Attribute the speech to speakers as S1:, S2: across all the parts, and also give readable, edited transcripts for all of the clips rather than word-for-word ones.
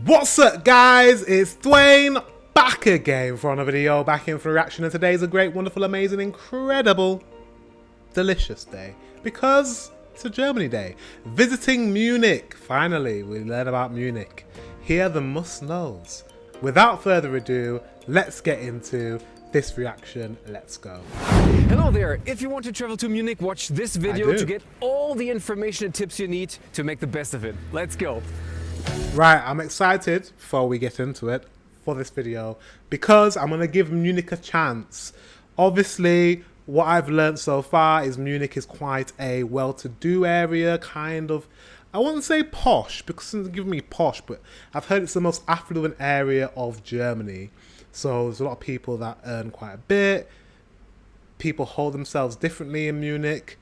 S1: What's up, guys? It's Dwayne back again for another video, back in for a reaction, and today is a great, wonderful, amazing, incredible, delicious day because it's a Germany day. Visiting Munich. Finally, we learn about Munich. Here are the must-knows. Without further ado, let's get into this reaction. Let's go.
S2: Hello there. If you want to travel to Munich, watch this video to get all the information and tips you need to make the best of it. Let's go.
S1: Right, I'm excited before we get into it for this video because I'm going to give Munich a chance. Obviously, what I've learned so far is Munich is quite a well-to-do area, kind of, I wouldn't say posh because it's giving me posh, but I've heard it's the most affluent area of Germany. So there's a lot of people that earn quite a bit. People hold themselves differently in Munich.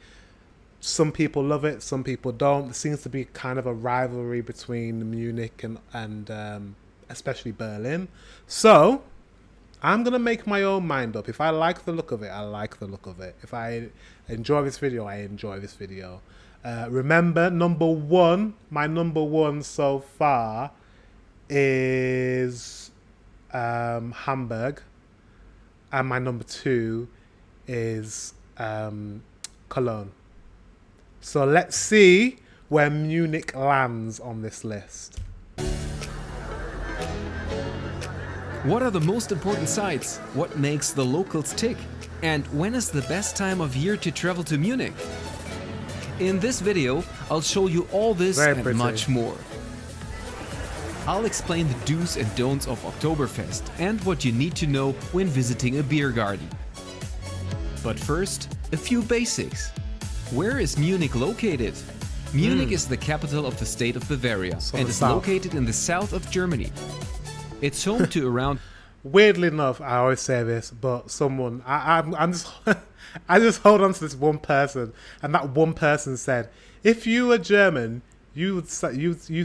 S1: Some people love it, some people don't. There seems to be kind of a rivalry between Munich and especially Berlin. So I'm gonna make my own mind up. If I like the look of it, I like the look of it. If I enjoy this video, I enjoy this video. Remember, my number one so far is Hamburg, and my number two is Cologne. So let's see where Munich lands on this list.
S3: What are the most important sites? What makes the locals tick? And when is the best time of year to travel to Munich? In this video, I'll show you all this and much more. I'll explain the do's and don'ts of Oktoberfest and what you need to know when visiting a beer garden. But first, a few basics. Where is Munich located? Munich is the capital of the state of Bavaria and is located in the south of Germany. It's home to around...
S1: Weirdly enough, I always say this, but someone... I'm just... I just hold on to this one person, and that one person said, if you were German, you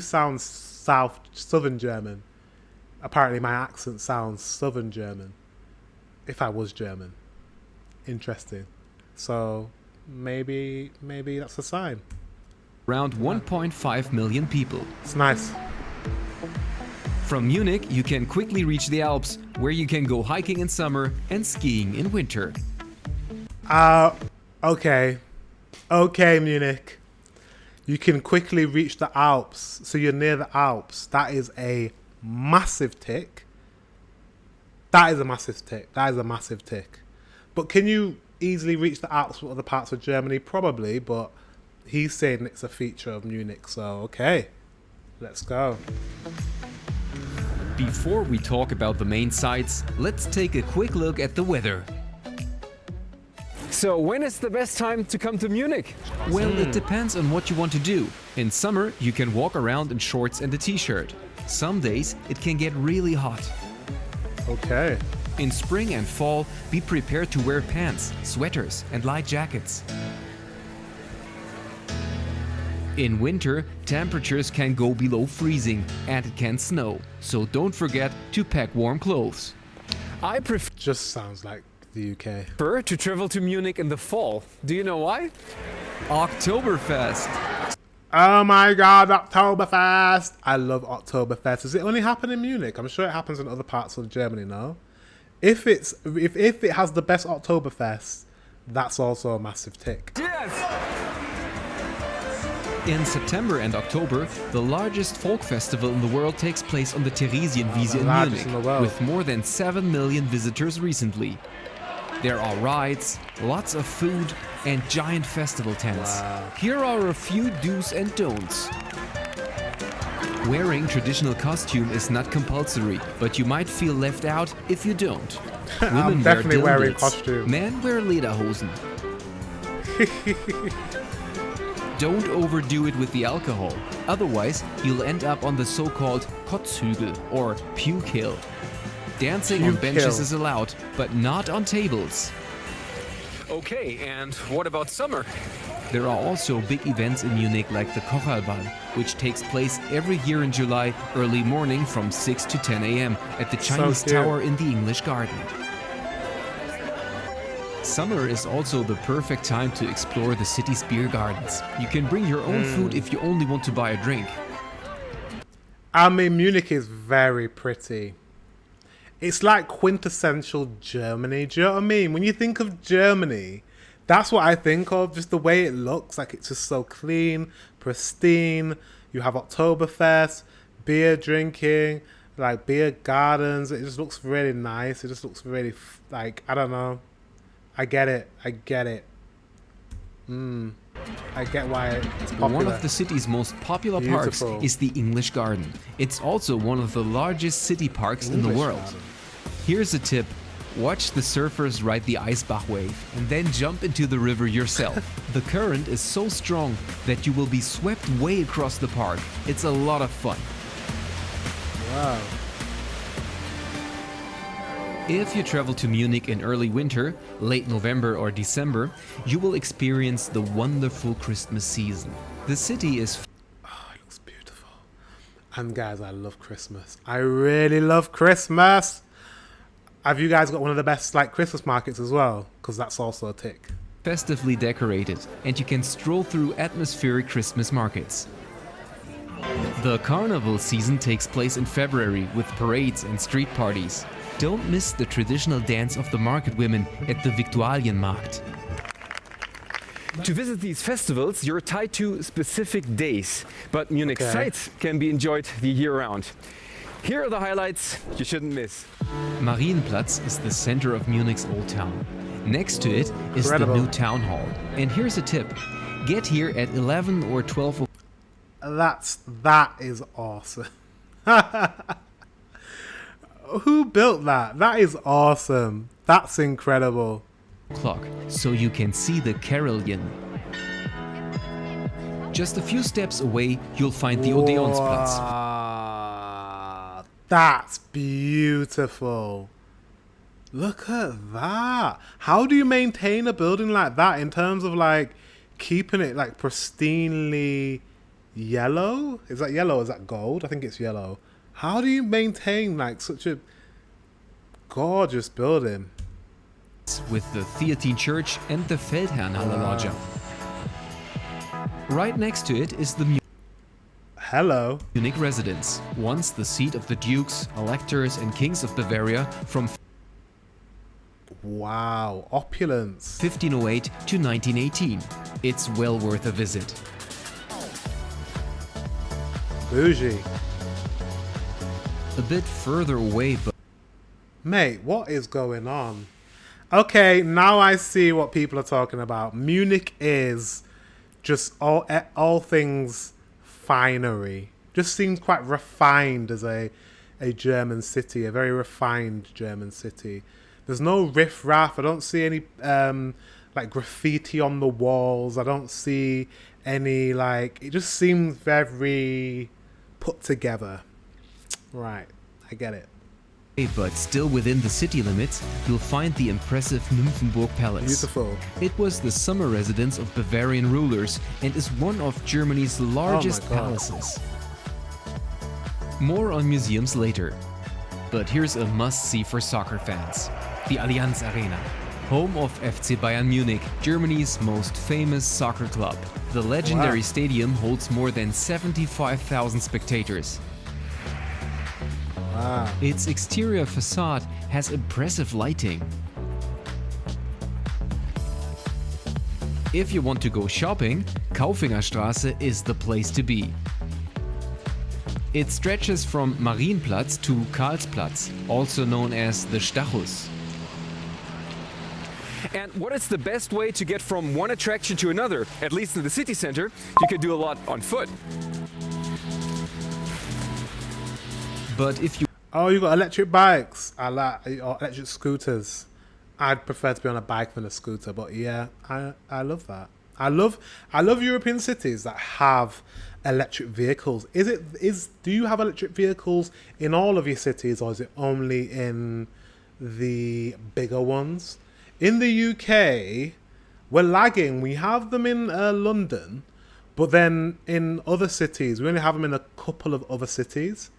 S1: sound southern German. Apparently my accent sounds southern German. If I was German. Interesting. So... Maybe that's a sign.
S3: Around 1.5 million people.
S1: It's nice.
S3: From Munich, you can quickly reach the Alps, where you can go hiking in summer and skiing in winter.
S1: Okay, Munich. You can quickly reach the Alps, so you're near the Alps. That is a massive tick. That is a massive tick. But can you easily reach the Alps from other parts of Germany? Probably, but he's saying it's a feature of Munich, so okay, let's go.
S3: Before we talk about the main sites, let's take a quick look at the weather.
S2: So when is the best time to come to Munich?
S3: Well, it depends on what you want to do. In summer, you can walk around in shorts and a t-shirt. Some days it can get really hot.
S1: Okay.
S3: In spring and fall, be prepared to wear pants, sweaters and light jackets. In winter, temperatures can go below freezing and it can snow, so don't forget to pack warm clothes.
S2: I prefer
S1: Just sounds like the UK.
S2: to travel to Munich in the fall. Do you know why?
S3: Oktoberfest.
S1: Oh my god, Oktoberfest! I love Oktoberfest. Does it only happen in Munich? I'm sure it happens in other parts of Germany, no? If it has the best Oktoberfest, that's also a massive tick.
S2: Yes!
S3: In September and October, the largest folk festival in the world takes place on the Theresienwiese in Munich, with more than 7 million visitors recently. There are rides, lots of food, and giant festival tents. Wow. Here are a few do's and don'ts. Wearing traditional costume is not compulsory, but you might feel left out if you don't. Women
S1: I'm definitely
S3: wear
S1: wearing costume.
S3: Men wear lederhosen. Don't overdo it with the alcohol, otherwise you'll end up on the so-called Kotzhügel or puke hill. Dancing on benches is allowed, but not on tables.
S2: Okay, and what about summer?
S3: There are also big events in Munich like the Kochalbahn, which takes place every year in July, early morning from 6 to 10 a.m. at the Chinese Tower in the English Garden. Summer is also the perfect time to explore the city's beer gardens. You can bring your own food if you only want to buy a drink.
S1: I mean, Munich is very pretty. It's like quintessential Germany. Do you know what I mean? When you think of Germany, that's what I think of. Just the way it looks. Like, it's just so clean, pristine. You have Oktoberfest, beer drinking, like beer gardens. It just looks really nice. It just looks really, like, I don't know. I get it. I get it. I get why it's popular.
S3: One of the city's most popular parks is the English Garden. It's also one of the largest city parks in the world. Here's a tip. Watch the surfers ride the Eisbach wave and then jump into the river yourself. The current is so strong that you will be swept way across the park. It's a lot of fun.
S1: Wow.
S3: If you travel to Munich in early winter, late November or December, you will experience the wonderful Christmas season. The city is...
S1: Oh, it looks beautiful. And guys, I love Christmas. I really love Christmas. Have you guys got one of the best like Christmas markets as well? Because that's also a tick.
S3: Festively decorated, and you can stroll through atmospheric Christmas markets. The carnival season takes place in February with parades and street parties. Don't miss the traditional dance of the market women at the Viktualienmarkt.
S2: To visit these festivals, you're tied to specific days, but Munich sites can be enjoyed the year round. Here are the highlights you shouldn't miss.
S3: Marienplatz is the center of Munich's old town. Next to it is the new town hall. And here's a tip. Get here at 11 or 12 o'clock.
S1: That is awesome. Who built that? That is awesome. That's incredible.
S3: So you can see the Carillon. Just a few steps away, you'll find the Odeonsplatz.
S1: That's beautiful. Look at that. How do you maintain a building like that in terms of like keeping it like pristinely yellow? Is that yellow or is that gold? I think it's yellow. How do you maintain like such a gorgeous building?
S3: With the Theatine Church and the Feldherrnhalle Loggia. Right next to it is the Munich residence, once the seat of the dukes, electors and kings of Bavaria from
S1: opulence.
S3: 1508 to 1918. It's well worth a visit.
S1: Bougie.
S3: A bit further away, but...
S1: Mate, what is going on? Okay, now I see what people are talking about. Munich is just all things finery. Just seems quite refined as a German city, a very refined German city. There's no riff-raff. I don't see any like graffiti on the walls. I don't see any like... It just seems very put together. Right, I get it.
S3: But still within the city limits, you'll find the impressive Nymphenburg Palace.
S1: Beautiful.
S3: It was the summer residence of Bavarian rulers and is one of Germany's largest palaces. More on museums later. But here's a must-see for soccer fans. The Allianz Arena. Home of FC Bayern Munich, Germany's most famous soccer club. The legendary stadium holds more than 75,000 spectators. Its exterior facade has impressive lighting. If you want to go shopping, Kaufingerstraße is the place to be. It stretches from Marienplatz to Karlsplatz, also known as the Stachus.
S2: And what is the best way to get from one attraction to another? At least in the city center, you could do a lot on foot.
S3: But if you...
S1: Oh, you got electric bikes. I like electric scooters. I'd prefer to be on a bike than a scooter, but yeah, I love that. I love European cities that have electric vehicles. Do you have electric vehicles in all of your cities, or is it only in the bigger ones? In the UK, we're lagging. We have them in London, but then in other cities, we only have them in a couple of other cities.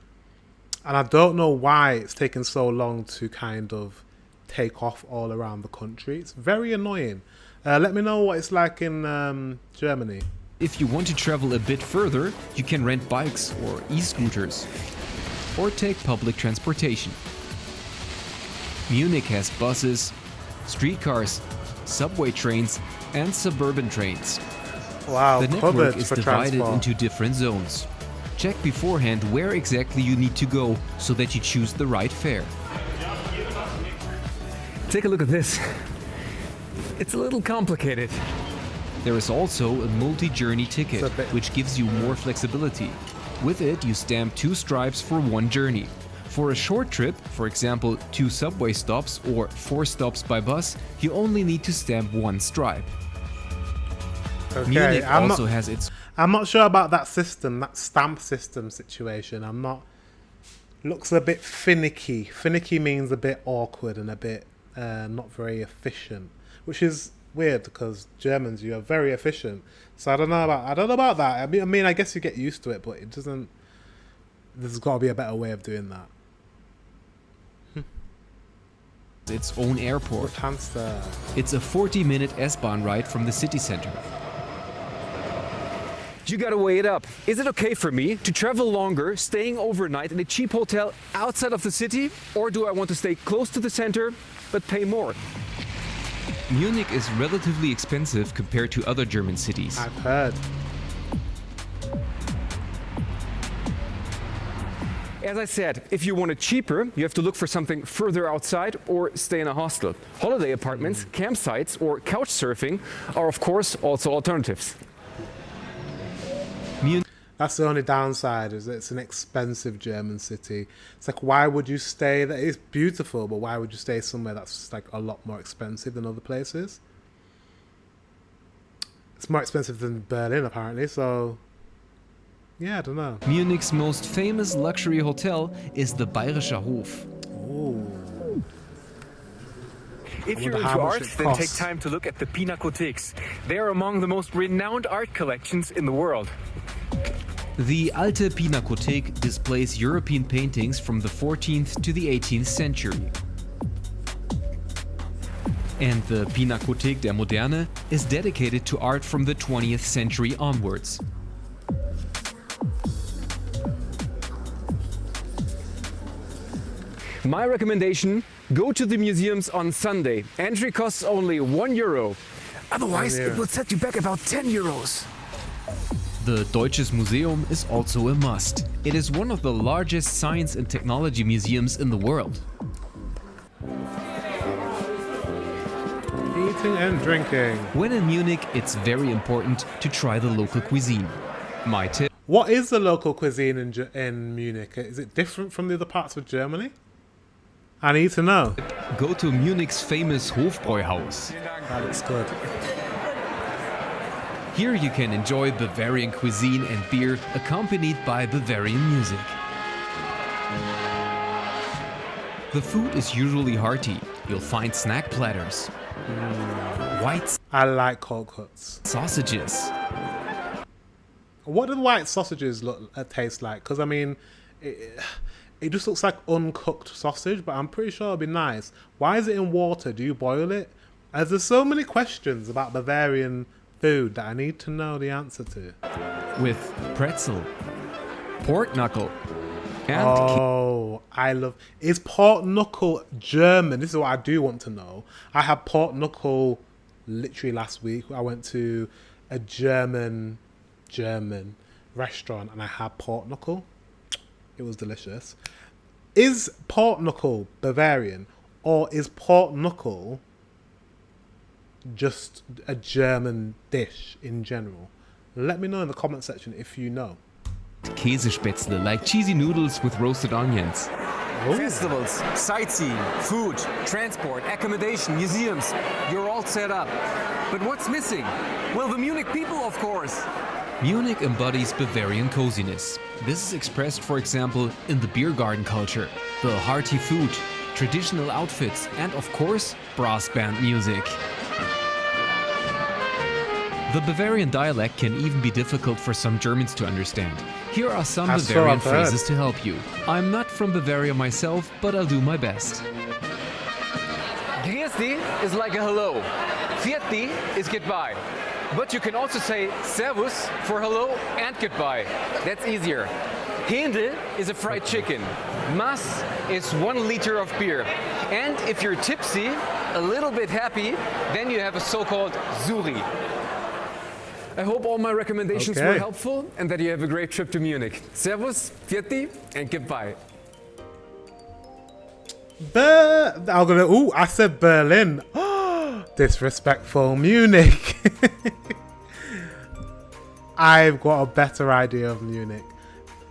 S1: And I don't know why it's taken so long to kind of take off all around the country. It's very annoying. Let me know what it's like in Germany.
S3: If you want to travel a bit further, you can rent bikes or e-scooters or take public transportation. Munich has buses, streetcars, subway trains and suburban trains.
S1: Wow,
S3: The network is divided into different zones. Check beforehand where exactly you need to go so that you choose the right fare.
S2: Take a look at this. It's a little complicated.
S3: There is also a multi-journey ticket, which gives you more flexibility. With it, you stamp 2 stripes for 1 journey. For a short trip, for example 2 subway stops or 4 stops by bus, you only need to stamp 1 stripe.
S1: Okay,
S3: Munich also has its...
S1: I'm not sure about that system, that stamp system situation. I'm not... Looks a bit finicky. Finicky means a bit awkward and a bit not very efficient, which is weird because Germans, you are very efficient. So I don't know about that. I mean, I guess you get used to it, but it doesn't. There's got to be a better way of doing that.
S3: its own airport.
S1: Lufthansa.
S3: It's a 40-minute S-Bahn ride from the city center.
S2: You gotta weigh it up. Is it okay for me to travel longer, staying overnight in a cheap hotel outside of the city? Or do I want to stay close to the center, but pay more?
S3: Munich is relatively expensive compared to other German cities.
S1: I've heard.
S2: As I said, if you want it cheaper, you have to look for something further outside or stay in a hostel. Holiday apartments, campsites, or couch surfing are of course also alternatives.
S1: That's the only downside, is that it's an expensive German city. It's like, why would you stay there? It's beautiful, but why would you stay somewhere that's like a lot more expensive than other places? It's more expensive than Berlin, apparently, so yeah, I don't know.
S3: Munich's most famous luxury hotel is the Bayerischer Hof.
S1: Ooh.
S2: If you're into art, then take time to look at the Pinakotheks. They are among the most renowned art collections in the world.
S3: The Alte Pinakothek displays European paintings from the 14th to the 18th century. And the Pinakothek der Moderne is dedicated to art from the 20th century onwards.
S2: My recommendation, go to the museums on Sunday. Entry costs only €1. Otherwise, it will set you back about €10.
S3: The Deutsches Museum is also a must. It is one of the largest science and technology museums in the world.
S1: Eating and drinking.
S3: When in Munich, it's very important to try the local cuisine. My tip:
S1: What is the local cuisine in Munich? Is it different from the other parts of Germany? I need to know.
S3: go to Munich's famous Hofbräuhaus.
S1: That looks good.
S3: Here you can enjoy Bavarian cuisine and beer accompanied by Bavarian music. The food is usually hearty. You'll find snack platters, white
S1: I like cold cuts.
S3: sausages,
S1: What do the white sausages taste like? Because I mean, it just looks like uncooked sausage, but I'm pretty sure it'll be nice. Why is it in water? Do you boil it? As there's so many questions about Bavarian food that I need to know the answer to.
S3: with pretzel, pork knuckle, and
S1: Oh, I love... Is pork knuckle German? This is what I do want to know. I had pork knuckle literally last week. I went to a German restaurant and I had pork knuckle. It was delicious. Is pork knuckle Bavarian, or is pork knuckle just a German dish in general? Let me know in the comment section if you know.
S3: Käsespätzle, like cheesy noodles with roasted onions.
S2: Festivals, sightseeing, food, transport, accommodation, museums. You're all set up. But what's missing? Well, the Munich people, of course.
S3: Munich embodies Bavarian coziness. This is expressed, for example, in the beer garden culture, the hearty food, traditional outfits, and of course, brass band music. The Bavarian dialect can even be difficult for some Germans to understand. Here are some Bavarian phrases to help you. I'm not from Bavaria myself, but I'll do my best.
S2: Grüß dich is like a hello. Viert dich is goodbye. But you can also say Servus for hello and goodbye. That's easier. Händel is a fried chicken. Mass is 1 liter of beer. And if you're tipsy, a little bit happy, then you have a so-called Suri. I hope all my recommendations were helpful and that you have a great trip to Munich. Servus, Vieti, and goodbye.
S1: I said Berlin. Disrespectful. Munich. I've got a better idea of Munich.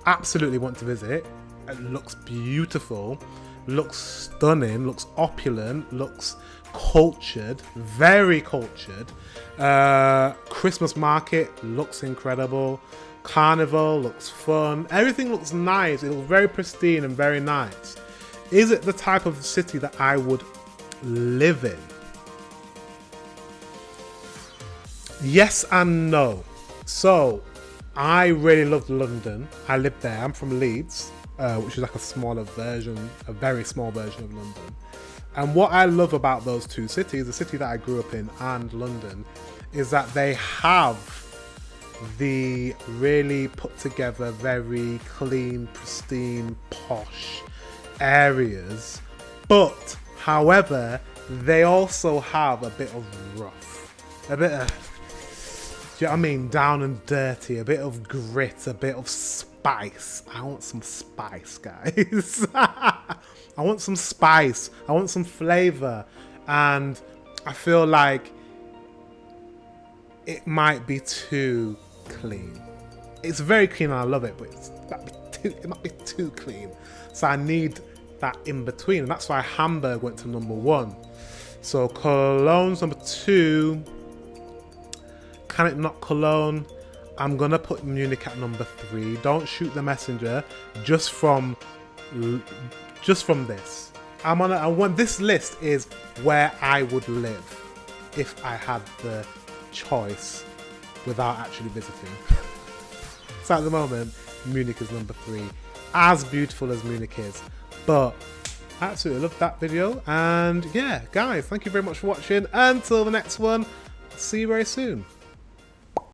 S1: Absolutely want to visit. It looks beautiful, looks stunning, looks opulent, looks cultured, very cultured. Christmas market looks incredible. Carnival looks fun. Everything looks nice. It looks very pristine and very nice. Is it the type of city that I would live in? Yes and no. So, I really loved London. I lived there. I'm from Leeds, which is like a smaller version, a very small version of London. And what I love about those two cities, the city that I grew up in and London, is that they have the really put together, very clean, pristine, posh areas. But, however, they also have a bit of rough, a bit of, do you know what I mean, down and dirty, a bit of grit, a bit of spice. I want some spice, guys. I want some spice. I want some flavour. And I feel like it might be too clean. It's very clean and I love it, but it might be too clean. So I need that in between. And that's why Hamburg went to number 1. So Cologne's number 2. Can it not Cologne? I'm gonna put Munich at number 3. Don't shoot the messenger. Just from this. I want this list is where I would live if I had the choice without actually visiting. So at the moment, Munich is number 3. As beautiful as Munich is, but I absolutely loved that video. And yeah, guys, thank you very much for watching. Until the next one, see you very soon.